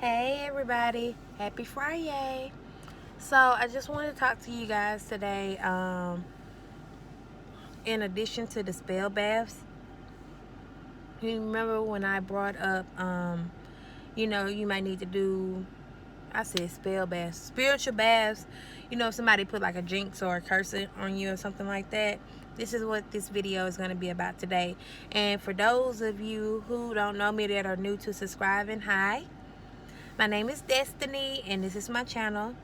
Hey everybody, happy Friday. So I just wanted to talk to you guys today. In addition to the spell baths, you remember when I brought up, you might need to do, I said spell baths, spiritual baths. If somebody put like a jinx or a curse on you or something like that. This is what this video is going to be about today. And for those of you who don't know me that are new to subscribing, hi. My name is Destiny and this is my channel,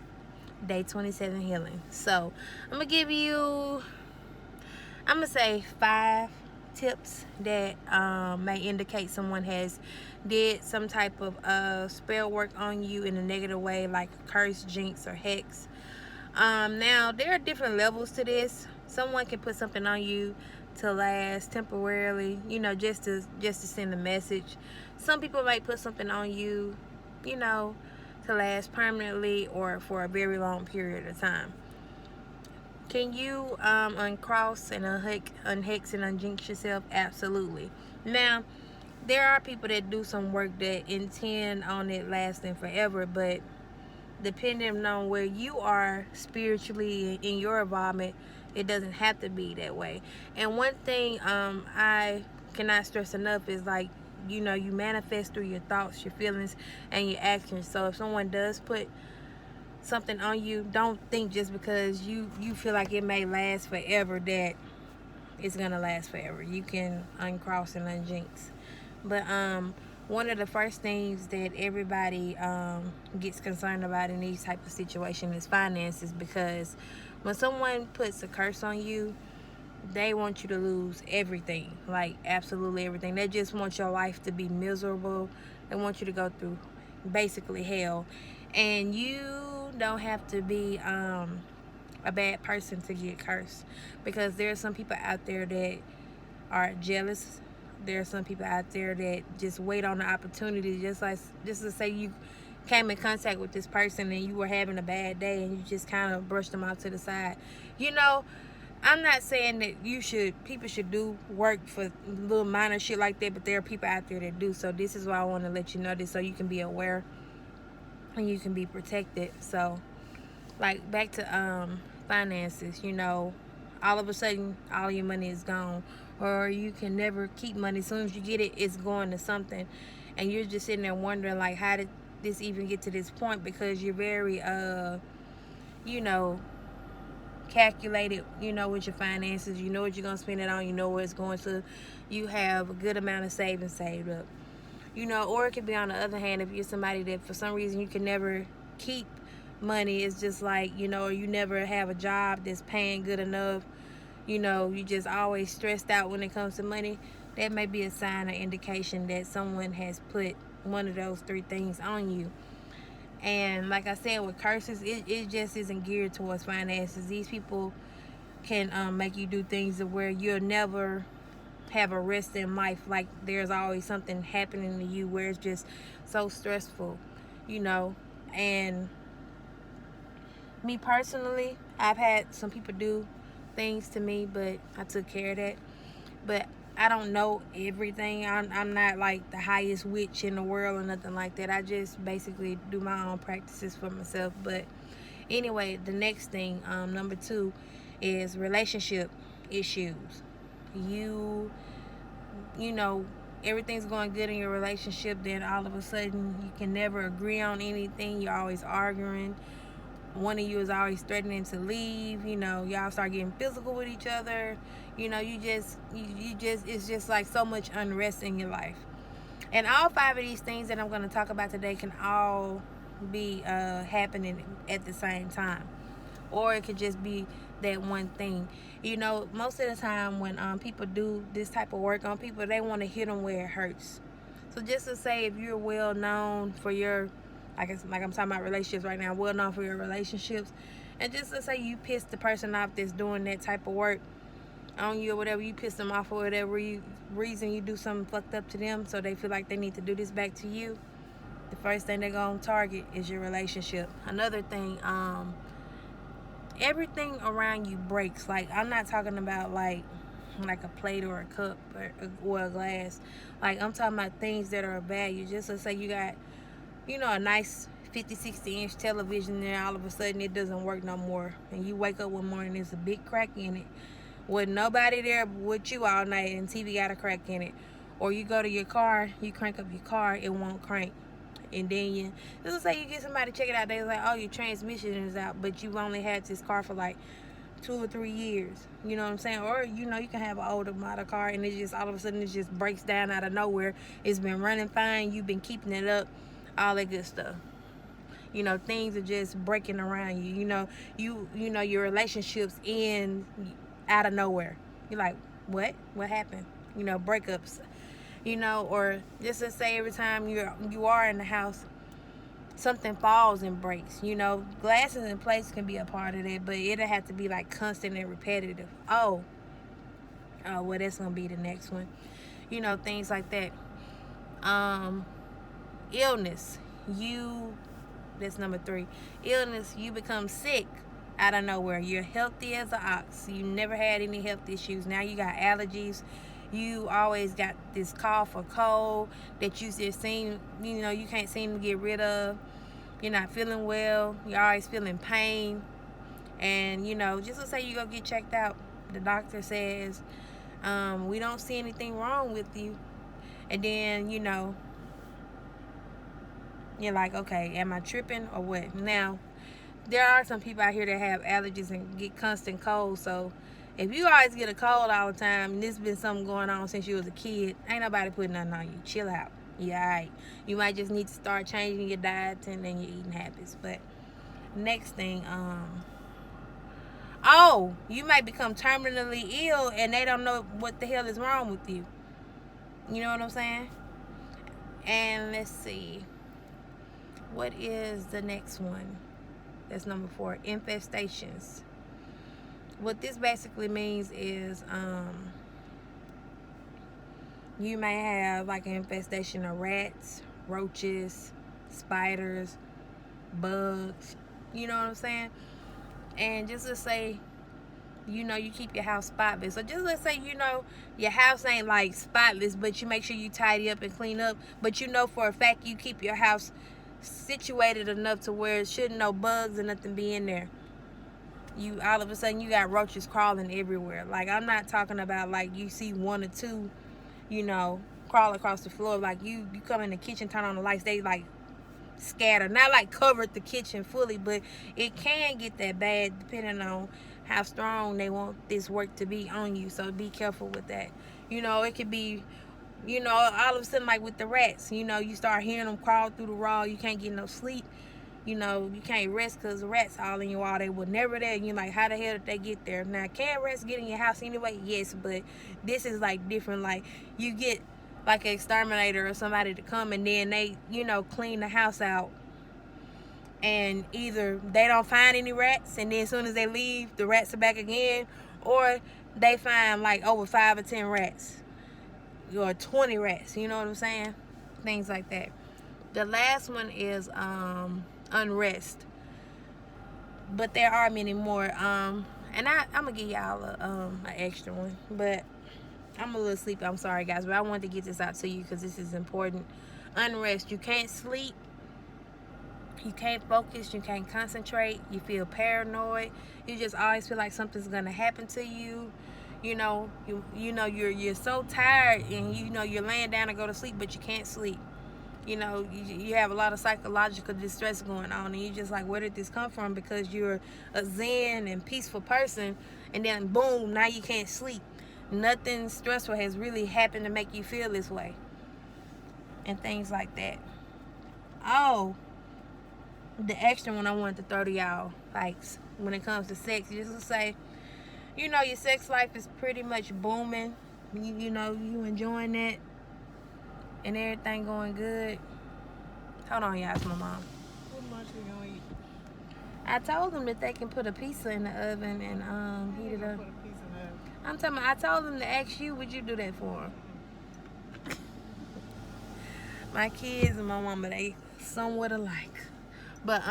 Day 27 Healing. So I'm gonna say 5 tips that may indicate someone has did some type of spell work on you in a negative way, like a curse, jinx, or hex. Now there are different levels to this. Someone can put something on you to last temporarily, just to send a message. Some people might put something on you, you know, to last permanently or for a very long period of time. Can you uncross and unhex and unjinx yourself? Absolutely. Now, there are people that do some work that intend on it lasting forever, but depending on where you are spiritually in your involvement, it doesn't have to be that way. And one thing I cannot stress enough is like, you manifest through your thoughts, your feelings, and your actions. So if someone does put something on you, don't think just because you feel like it may last forever that it's gonna last forever. You can uncross and unjinx. But one of the first things that everybody gets concerned about in these type of situations is finances, because when someone puts a curse on you, they want you to lose everything, like absolutely everything. They just want your life to be miserable. They want you to go through basically hell. And you don't have to be a bad person to get cursed, because there are some people out there that are jealous. There are some people out there that just wait on the opportunity, just to say you came in contact with this person and you were having a bad day and you just kind of brushed them off to the side. I'm not saying that people should do work for little minor shit like that, but there are people out there that do. So this is why I want to let you know this, so you can be aware and you can be protected. So, like, back to finances, all of a sudden all your money is gone, or you can never keep money. As soon as you get it, it's going to something, and you're just sitting there wondering, like, how did this even get to this point? Because you're very you know calculated, with your finances. You know what you're gonna spend it on, you know where it's going to. You have a good amount of savings saved up. Or it could be on the other hand, if you're somebody that for some reason you can never keep money. It's just like, or you never have a job that's paying good enough. You just always stressed out when it comes to money. That may be a sign or indication that someone has put one of those 3 things on you. And like I said, with curses, it just isn't geared towards finances. These people can make you do things where you'll never have a rest in life. Like, there's always something happening to you where it's just so stressful, and me personally, I've had some people do things to me, but I took care of that. But I don't know everything. I'm not like the highest witch in the world or nothing like that. I just basically do my own practices for myself. But anyway, the next thing, number 2, is relationship issues. You know, everything's going good in your relationship, then all of a sudden you can never agree on anything. You're always arguing. One of you is always threatening to leave. Y'all start getting physical with each other. It's just like so much unrest in your life. And all 5 of these things that I'm going to talk about today can all be happening at the same time, or it could just be that one thing. Most of the time when people do this type of work on people, they want to hit them where it hurts. So just to say, if you're well known for your, like I'm talking about relationships right now, well known for your relationships, and just to say you piss the person off that's doing that type of work on you or whatever, you piss them off for whatever reason, you do something fucked up to them, so they feel like they need to do this back to you, the first thing they're gonna target is your relationship. Another thing, everything around you breaks. Like, I'm not talking about like a plate or a cup or a glass. Like, I'm talking about things that are of value. Just let's say you got a nice 50, 60-inch television, and all of a sudden it doesn't work no more. And you wake up one morning, there's a big crack in it. With nobody there with you all night, and TV got a crack in it. Or you go to your car, you crank up your car, it won't crank. And then let's say you get somebody to check it out, they're like, oh, your transmission is out, but you've only had this car for like 2 or 3 years. You know what I'm saying? Or, you can have an older model car and it just all of a sudden it just breaks down out of nowhere. It's been running fine, you've been keeping it up, all that good stuff. Things are just breaking around you. Your relationships end out of nowhere. You're like, what happened? Breakups. Or just to say, every time you are in the house, something falls and breaks. Glasses in place can be a part of that, but it'll have to be like constant and repetitive. Well, that's gonna be the next one. Things like that. Illness. That's number 3. Illness. You become sick out of nowhere. You're healthy as an ox. You never had any health issues. Now you got allergies. You always got this cough or cold that you just you can't seem to get rid of. You're not feeling well. You're always feeling pain. And, just to say you go get checked out, the doctor says, we don't see anything wrong with you. And then, you're like, okay, am I tripping or what? Now, there are some people out here that have allergies and get constant colds. So if you always get a cold all the time, and this has been something going on since you was a kid, ain't nobody putting nothing on you. Chill out. Yeah, all right. You might just need to start changing your diet and then your eating habits. But next thing, you might become terminally ill and they don't know what the hell is wrong with you. You know what I'm saying? And let's see. What is the next one? That's number 4. Infestations. What this basically means is you may have like an infestation of rats, roaches, spiders, bugs. You know what I'm saying? And just to say, you keep your house spotless. So just let's say, your house ain't like spotless, but you make sure you tidy up and clean up. But for a fact you keep your house situated enough to where it shouldn't no bugs or nothing be in there. You all of a sudden you got roaches crawling everywhere. Like, I'm not talking about like you see 1 or 2, crawl across the floor. Like you come in the kitchen, turn on the lights, they like scatter. Not like covered the kitchen fully, but it can get that bad depending on how strong they want this work to be on you. So be careful with that. It could be, all of a sudden, like with the rats, you start hearing them crawl through the wall. You can't get no sleep. You can't rest because the rats all in your wall. They were never there. You're like, how the hell did they get there? Now, can rats get in your house anyway? Yes, but this is like different. Like, you get like an exterminator or somebody to come and then they, clean the house out. And either they don't find any rats and then as soon as they leave, the rats are back again. Or they find like over 5 or 10 rats. Or 20 rats. You know what I'm saying? Things like that. The last one is unrest. But there are many more. And I'm going to give y'all an extra one. But I'm a little sleepy. I'm sorry, guys. But I wanted to get this out to you because this is important. Unrest. You can't sleep. You can't focus. You can't concentrate. You feel paranoid. You just always feel like something's going to happen to you. You're so tired and you're laying down to go to sleep, but you can't sleep. You have a lot of psychological distress going on, and you're just like, where did this come from? Because you're a zen and peaceful person, and then boom, now you can't sleep. Nothing stressful has really happened to make you feel this way, and things like that. The extra one I wanted to throw to y'all, like when it comes to sex, just to say, your sex life is pretty much booming. You enjoying it and everything going good. Hold on, y'all, it's my mom. What much we gonna eat? I told them that they can put a pizza in the oven and heat it up. Put a piece in there. I'm talking about, I told them to ask you, would you do that for them? My kids and my mama, they somewhat alike. But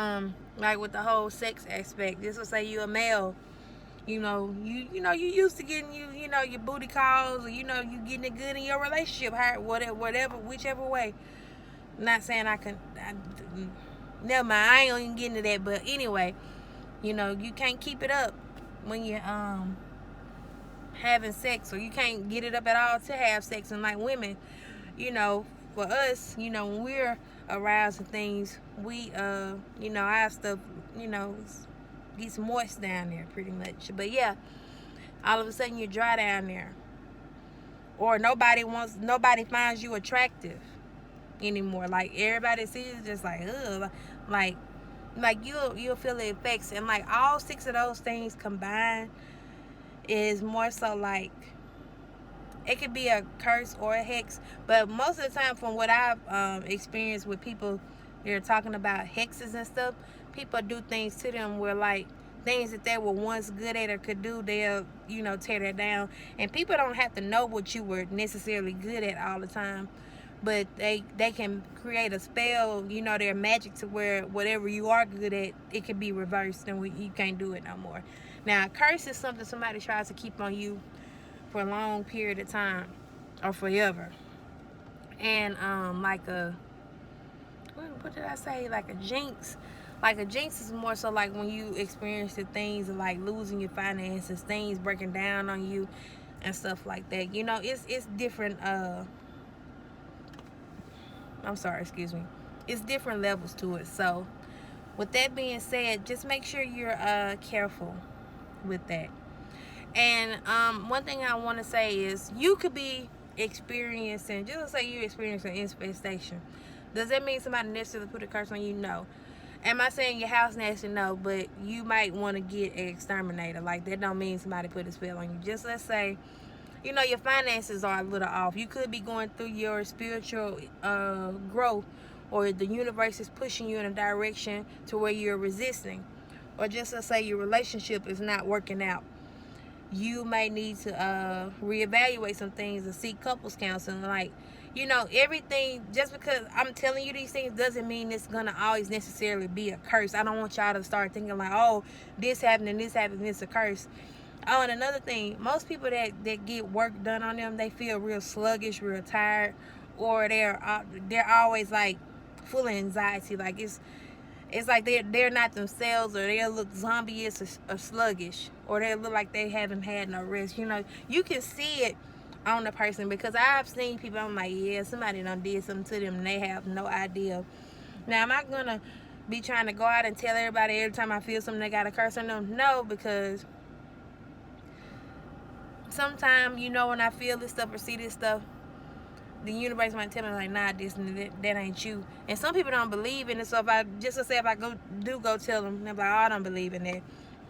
like with the whole sex aspect, this will say you a male. You used to getting your booty calls, or you getting it good in your relationship, whichever way. Not saying never mind. I ain't gonna get into that. But anyway, you can't keep it up when you're having sex, or you can't get it up at all to have sex. And like women, you know, for us, when we're aroused and things, we our stuff, you know, gets moist down there pretty much. But yeah, all of a sudden you're dry down there, or nobody finds you attractive anymore. Like everybody sees you just like ugh, like you'll feel the effects, and like all six of those things combined is more so like it could be a curse or a hex. But most of the time, from what I've experienced with people, they're talking about hexes and stuff. People do things to them where like things that they were once good at or could do, they'll tear that down. And people don't have to know what you were necessarily good at all the time, but they can create a spell, their magic, to where whatever you are good at, it can be reversed, and you can't do it no more. Now, a curse is something somebody tries to keep on you for a long period of time or forever. And like a what did I say? Like a jinx. Like a jinx is more so like when you experience the things of like losing your finances, things breaking down on you, and stuff like that. It's different. I'm sorry, excuse me. It's different levels to it. So, with that being said, just make sure you're careful with that. And one thing I want to say is you could be experiencing, just say you're experiencing infestation. Does that mean somebody necessarily put a curse on you? No. Am I saying your house nasty? No, but you might want to get an exterminator. Like, that don't mean somebody put a spell on you. Just let's say, your finances are a little off. You could be going through your spiritual growth, or the universe is pushing you in a direction to where you're resisting. Or just let's say your relationship is not working out. You may need to reevaluate some things and seek couples counseling. Like, everything, just because I'm telling you these things doesn't mean it's gonna always necessarily be a curse. I don't want y'all to start thinking like, oh, this happened and this happened, it's a curse. Oh, and another thing, most people that get work done on them, they feel real sluggish, real tired, or they're always like full of anxiety. Like it's like they're not themselves, or they look zombie-ish or sluggish, or they look like they haven't had no rest. You can see it on the person, because I've seen people, I'm like, yeah, somebody done did something to them and they have no idea. Now, am I gonna be trying to go out and tell everybody every time I feel something they got a curse on them? No, because sometimes, when I feel this stuff or see this stuff, the universe might tell me like, nah, this and that ain't you. And some people don't believe in it. So if I go tell them, they're like, oh, I don't believe in that.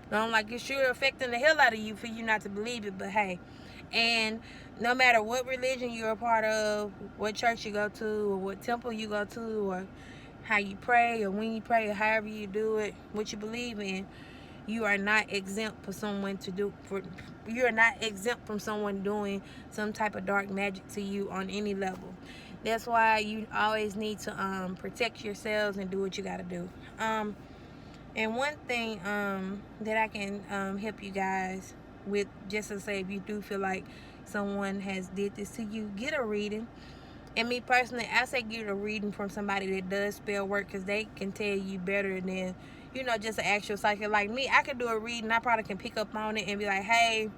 And I'm like, it's sure affecting the hell out of you for you not to believe it. But hey, and no matter what religion you're a part of, what church you go to, or what temple you go to, or how you pray, or when you pray, or however you do it, what you believe in, you are not exempt for someone to do for you're not exempt from someone doing some type of dark magic to you on any level. That's why you always need to protect yourselves and do what you got to do. And one thing that I can help you guys with, just to say, if you do feel like someone has did this to you, get a reading. And me personally, I say get a reading from somebody that does spell work, because they can tell you better than just an actual psychic. Like me, I can do a reading, I probably can pick up on it and be like, hey,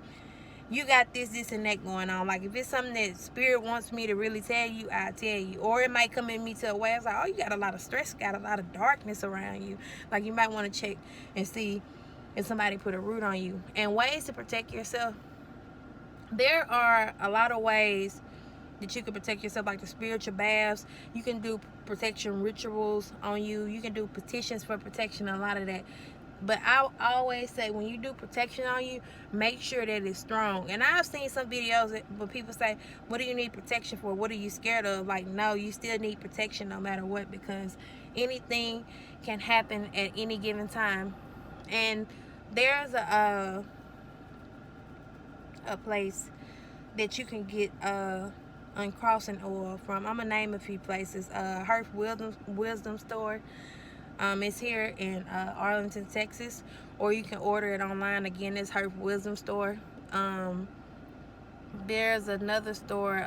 you got this and that going on. Like, if it's something that spirit wants me to really tell you, I tell you. Or it might come in me to a way, it's like, oh, you got a lot of stress, got a lot of darkness around you. Like, you might want to check and see if somebody put a root on you. And ways to protect yourself, there are a lot of ways that you can protect yourself, like the spiritual baths. You can do protection rituals on you. You can do petitions for protection, a lot of that. But I always say, when you do protection on you, make sure that it's strong. And I've seen some videos where people say, what do you need protection for? What are you scared of? Like, no, you still need protection no matter what, because anything can happen at any given time. And there's a place that you can get uncrossing oil from. I'm gonna name a few places. Herf Wisdom Store. It's here in Arlington, Texas, or you can order it online. Again, it's Herf Wisdom Store. There's another store.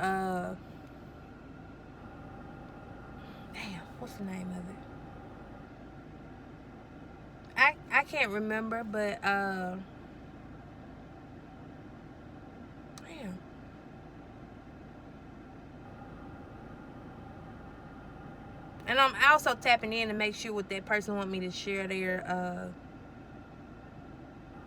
Damn, What's the name of it? I can't remember, but damn. And I'm also tapping in to make sure what that person want me to share their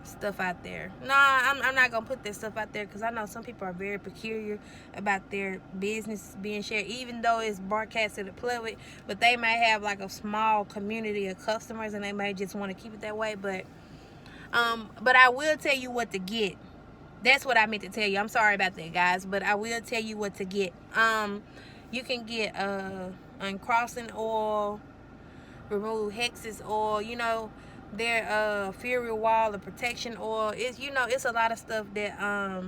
stuff out there. Nah, I'm not gonna put that stuff out there because I know some people are very peculiar about their business being shared, even though it's broadcasted to public. But they may have like a small community of customers, and they may just want to keep it that way. But I will tell you what to get. That's what I meant to tell you. I'm sorry about that, guys, but I will tell you what to get. You can get uncrossing oil, remove hexes oil, their fury wall, the protection oil. It's a lot of stuff that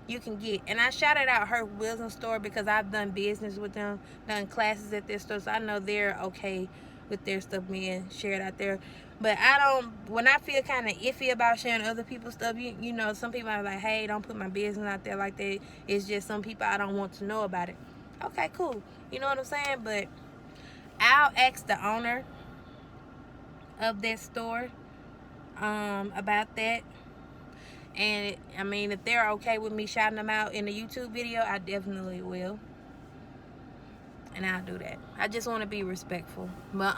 you can get. And I shouted out her wisdom store because I've done business with them, done classes at their store, so I know they're okay with their stuff being shared out there. But when I feel kind of iffy about sharing other people's stuff, some people are like, hey, don't put my business out there like that. It's just some people I don't want to know about it. Okay, cool. You know what I'm saying? But I'll ask the owner of that store about that. And I mean, if they're okay with me shouting them out in the YouTube video, I definitely will. And I'll do that. I just want to be respectful. But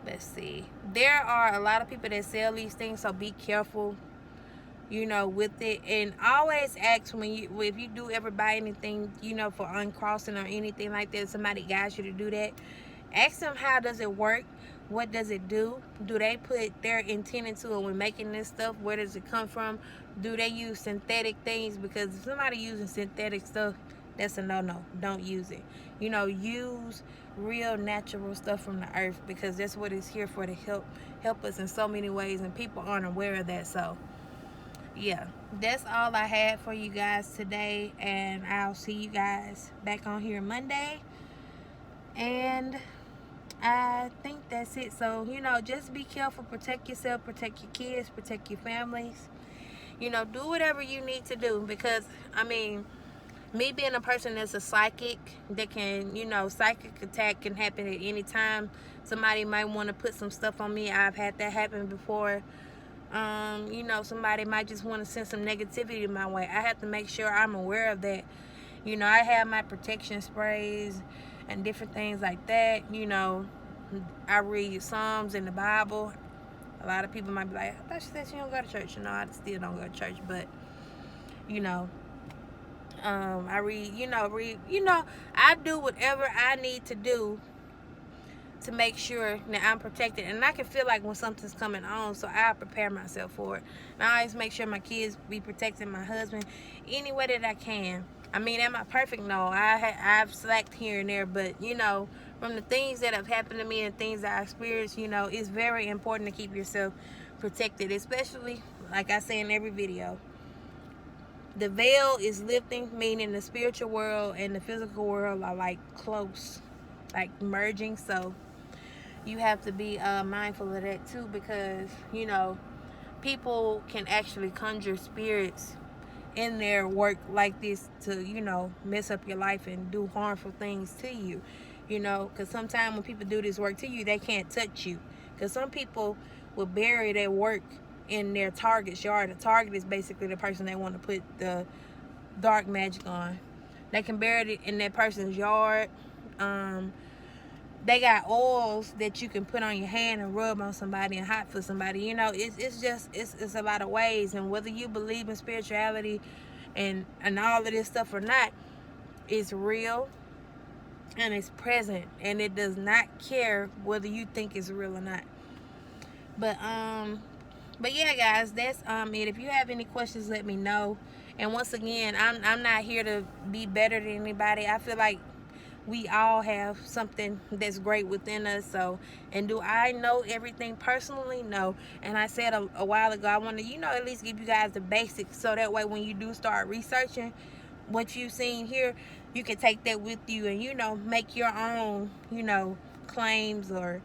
let's see. There are a lot of people that sell these things, so be careful, with it. And always ask if you do ever buy anything, for uncrossing or anything like that, somebody guides you to do that. Ask them, how does it work? What does it do? Do they put their intent into it when making this stuff? Where does it come from? Do they use synthetic things? Because if somebody using synthetic stuff, that's a no-no. Don't use it. Use real natural stuff from the earth, because that's what it's here for, to help us in so many ways, and people aren't aware of that. So yeah, that's all I had for you guys today, and I'll see you guys back on here Monday. And I think that's it. So, just be careful, protect yourself, protect your kids, protect your families. Do whatever you need to do, because I mean, me being a person that's a psychic, that can, psychic attack can happen at any time. Somebody might want to put some stuff on me. I've had that happen before. Somebody might just want to send some negativity my way. I have to make sure I'm aware of that. I have my protection sprays and different things like that. I read Psalms in the Bible. A lot of people might be like, I thought she said she don't go to church. I still don't go to church, but I I do whatever I need to do to make sure that I'm protected. And I can feel like when something's coming on, so I prepare myself for it. And I always make sure my kids be protected, my husband, any way that I can. I mean, am I perfect? No, I've slacked here and there, but from the things that have happened to me and things that I experienced, it's very important to keep yourself protected, especially, like I say in every video, the veil is lifting, meaning the spiritual world and the physical world are like close, like merging. So you have to be mindful of that too, because people can actually conjure spirits in their work like this to mess up your life and do harmful things to you, because sometimes when people do this work to you, they can't touch you, because some people will bury their work in their target's yard. A target is basically the person they want to put the dark magic on. They can bury it in that person's yard. They got oils that you can put on your hand and rub on somebody and hot for somebody. It's a lot of ways. And whether you believe in spirituality and all of this stuff or not, it's real and it's present, and it does not care whether you think it's real or not. But yeah, guys, that's it. If you have any questions, let me know. And once again, I'm not here to be better than anybody. I feel like we all have something that's great within us. So, and do I know everything personally? No. And I said a while ago, I want to, at least give you guys the basics, so that way when you do start researching what you've seen here, you can take that with you and, make your own, claims, or,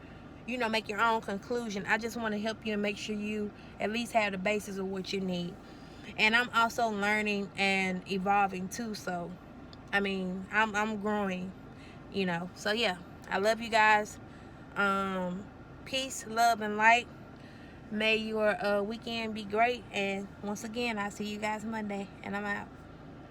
make your own conclusion. I just want to help you and make sure you at least have the basis of what you need. And I'm also learning and evolving too. So, I mean, I'm growing, you know. So yeah, I love you guys. Peace, love, and light. May your weekend be great. And once again, I'll see you guys Monday. And I'm out.